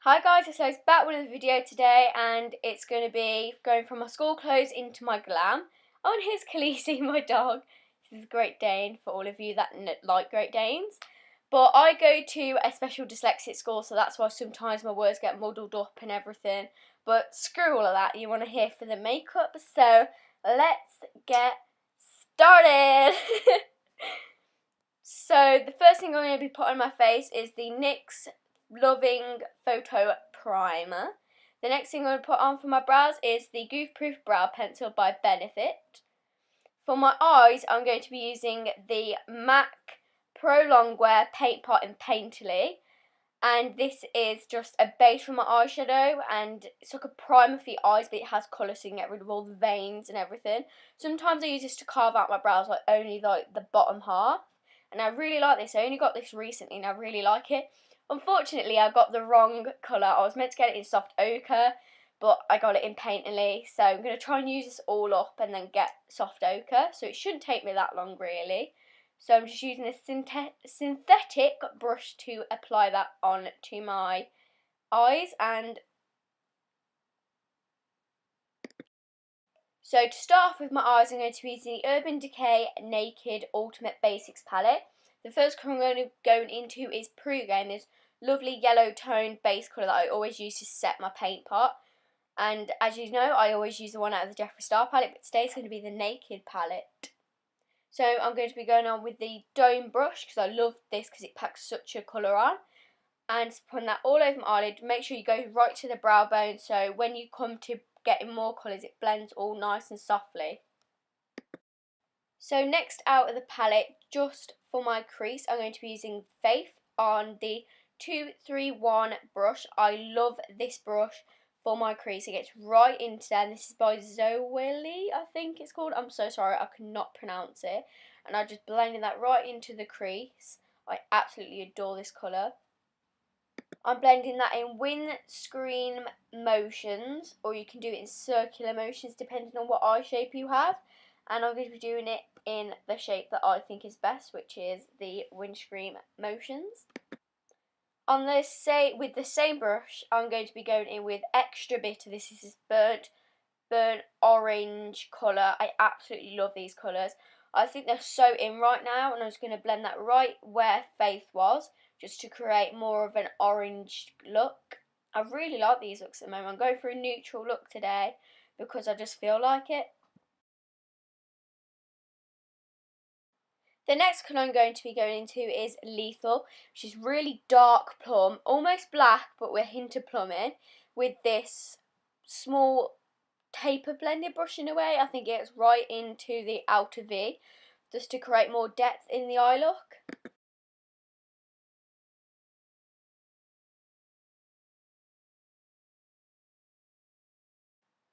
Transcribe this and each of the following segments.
Hi guys, so it's back with a video today, and it's going to be going from my school clothes into my glam. Oh, and here's Khaleesi, my dog. This is a Great Dane for all of you that like Great Danes. But I go to a special dyslexic school, so that's why sometimes my words get muddled up and everything. But screw all of that, you want to hear for the makeup, so let's get started. So the first thing I'm going to be putting on my face is the NYX Loving Photo Primer. The next thing I'm going to put on for my brows is the Goof Proof Brow Pencil by Benefit. For my eyes, I'm going to be using the MAC Pro Longwear Paint Pot in Painterly. And this is just a base for my eyeshadow, and it's like a primer for your eyes, but it has colour so you can get rid of all the veins and everything. Sometimes I use this to carve out my brows, like only like the bottom half. And I really like this. I only got this recently and I really like it. Unfortunately, I got the wrong colour. I was meant to get it in soft ochre, but I got it in Painterly. So I'm going to try and use this all up and then get soft ochre. So it shouldn't take me that long really. So I'm just using a synthetic brush to apply that on to my eyes. And so to start off with my eyes, I'm going to be using the Urban Decay Naked Ultimate Basics palette. The first colour I'm going to go into is Pruga, this lovely yellow toned base colour that I always use to set my paint pot. And as you know, I always use the one out of the Jeffree Star palette, but today it's going to be the Naked palette. So I'm going to be going on with the Dome brush because I love this because it packs such a colour on. And putting that all over my eyelid. Make sure you go right to the brow bone, so when you come to getting more colours, it blends all nice and softly. So next out of the palette, just for my crease, I'm going to be using Faith on the 231 brush. I love this brush for my crease. It gets right into there, and this is by Zoe, I think it's called. I'm so sorry, I cannot pronounce it. And I just blended that right into the crease. I absolutely adore this colour. I'm blending that in windscreen motions, or you can do it in circular motions depending on what eye shape you have. And I'm going to be doing it in the shape that I think is best, which is the windscreen motions. On this, with the same brush, I'm going to be going in with Extra Bitter. This is this burnt orange colour. I absolutely love these colours. I think they're so in right now, and I'm just going to blend that right where Faith was, just to create more of an orange look. I really like these looks at the moment. I'm going for a neutral look today because I just feel like it. The next colour I'm going to be going into is Lethal, which is really dark plum, almost black, but with a hint of plum in, with this small taper blended brush in a way. I think it's right into the outer V, just to create more depth in the eye look.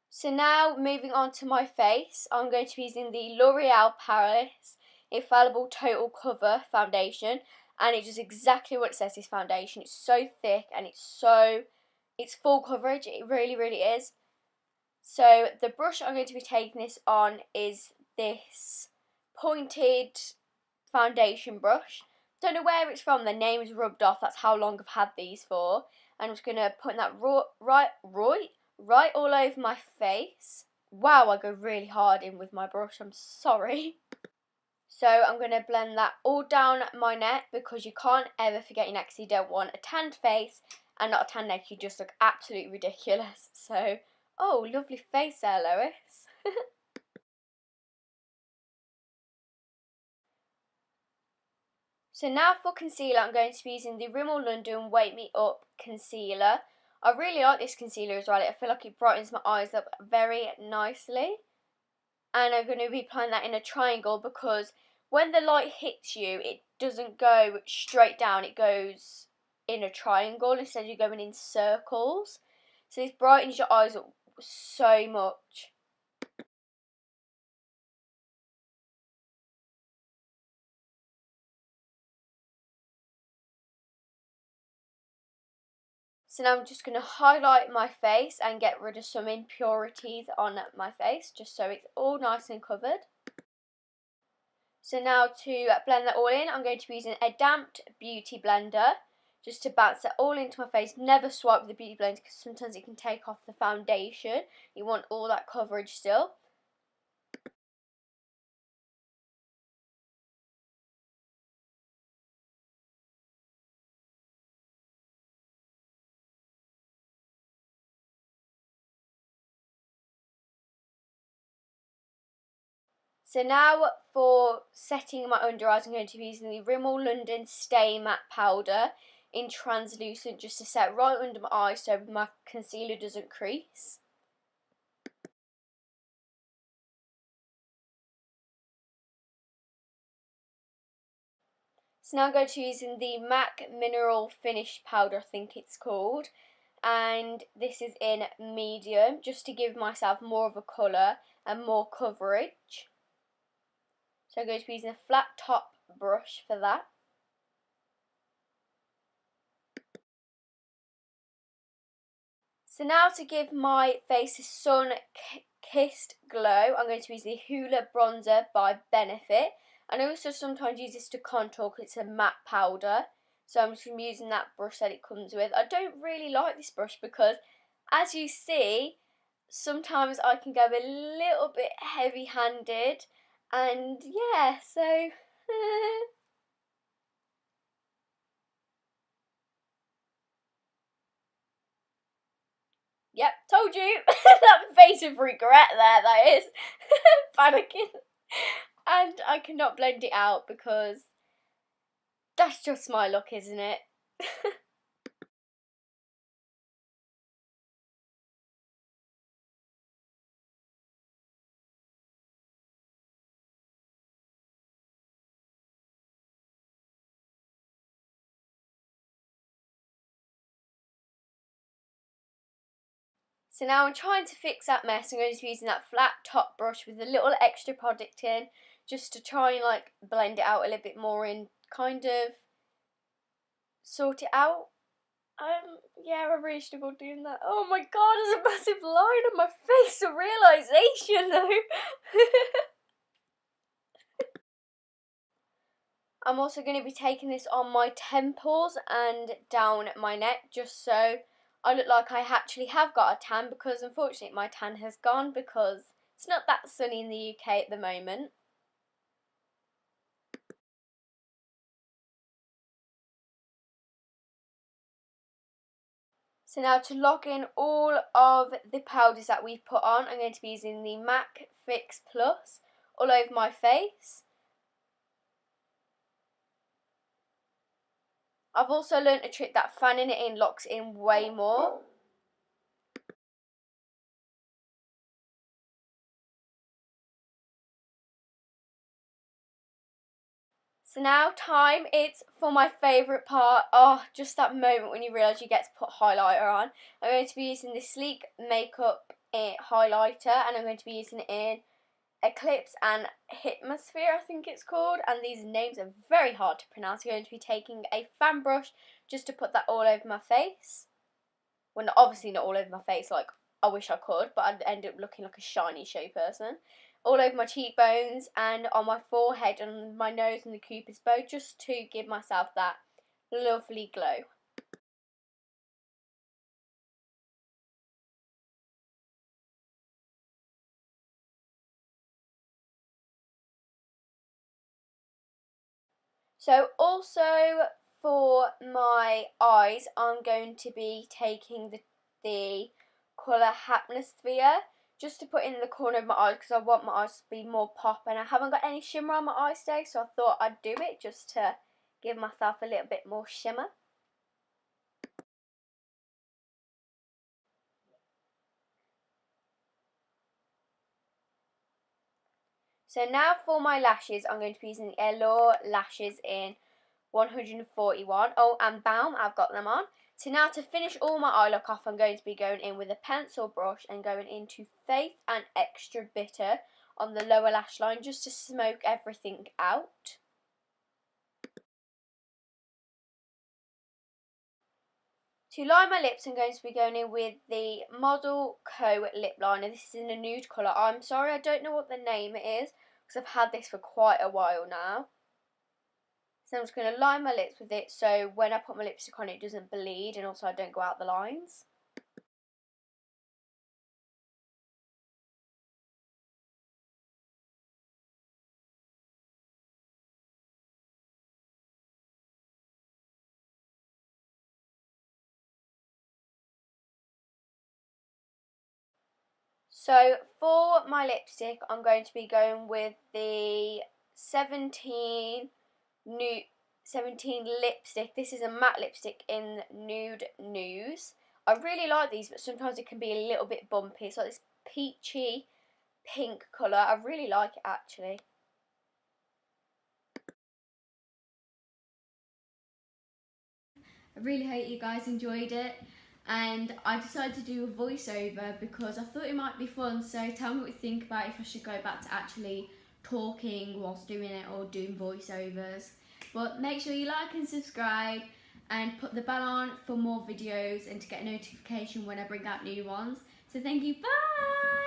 So now moving on to my face, I'm going to be using the L'Oreal Paris Infallible Total Cover Foundation, and it does exactly what it says, this foundation. It's so thick and it's full coverage, it really, really is. So the brush I'm going to be taking this on is this pointed foundation brush. Don't know where it's from, the name is rubbed off, that's how long I've had these for. And I'm just going to put that right all over my face. Wow, I go really hard in with my brush, I'm sorry. So I'm going to blend that all down my neck, because you can't ever forget your neck, so you don't want a tanned face and not a tanned neck. You just look absolutely ridiculous. So, oh, lovely face there, Lois. So now for concealer, I'm going to be using the Rimmel London Wake Me Up concealer. I really like this concealer as well. I feel like it brightens my eyes up very nicely. And I'm going to be applying that in a triangle, because when the light hits you, it doesn't go straight down, it goes in a triangle instead of going in circles. So this brightens your eyes up so much. So now I'm just going to highlight my face and get rid of some impurities on my face, just so it's all nice and covered. So now to blend that all in, I'm going to be using a damped beauty blender, just to bounce it all into my face. Never swipe with the beauty blender because sometimes it can take off the foundation. You want all that coverage still. So now for setting my under eyes, I'm going to be using the Rimmel London Stay Matte Powder in translucent just to set right under my eyes so my concealer doesn't crease. So now I'm going to be using the MAC Mineral Finish Powder, I think it's called. And this is in medium just to give myself more of a colour and more coverage. So I'm going to be using a flat top brush for that. So now to give my face a sun-kissed glow, I'm going to use the Hoola Bronzer by Benefit. And I also sometimes use this to contour because it's a matte powder. So I'm just using that brush that it comes with. I don't really like this brush because, as you see, sometimes I can go a little bit heavy-handed. And yeah, so... Yep, told you. That face of regret there, that is. Panicking. And I cannot blend it out because that's just my look, isn't it? So now I'm trying to fix that mess. I'm going to be using that flat top brush with a little extra product in just to try and like blend it out a little bit more and kind of sort it out. Yeah, I really struggled doing that. Oh my god, there's a massive line on my face of realisation though. I'm also going to be taking this on my temples and down my neck just so I look like I actually have got a tan, because unfortunately my tan has gone because it's not that sunny in the UK at the moment. So now to lock in all of the powders that we've put on, I'm going to be using the MAC Fix Plus all over my face. I've also learnt a trick that fanning it in locks in way more. So now time, it's for my favourite part. Oh, just that moment when you realise you get to put highlighter on. I'm going to be using the Sleek Makeup highlighter, and I'm going to be using it in Eclipse and Hypnosphere, I think it's called. And these names are very hard to pronounce. I'm going to be taking a fan brush just to put that all over my face. Well, obviously not all over my face, like I wish I could, but I'd end up looking like a shiny show person. All over my cheekbones and on my forehead and my nose and the cupid's bow, just to give myself that lovely glow. So also for my eyes, I'm going to be taking the colour Hypnosphere just to put in the corner of my eyes because I want my eyes to be more pop, and I haven't got any shimmer on my eyes today, so I thought I'd do it just to give myself a little bit more shimmer. So now for my lashes, I'm going to be using the Lolo lashes in 141. Oh, and bam, I've got them on. So now to finish all my eye look off, I'm going to be going in with a pencil brush and going into Faith and Extra Bitter on the lower lash line just to smoke everything out. To line my lips, I'm going to be going in with the Model Co lip liner. This is in a nude colour. I'm sorry, I don't know what the name is because I've had this for quite a while now. So I'm just going to line my lips with it so when I put my lipstick on it doesn't bleed, and also I don't go out the lines. So for my lipstick, I'm going to be going with the 17 lipstick. This is a matte lipstick in Nude News. I really like these, but sometimes it can be a little bit bumpy. It's like this peachy pink colour. I really like it actually. I really hope you guys enjoyed it, and I decided to do a voiceover because I thought it might be fun. So tell me what you think about if I should go back to actually talking whilst doing it or doing voiceovers. But make sure you like and subscribe and put the bell on for more videos and to get a notification when I bring out new ones. So thank you, bye!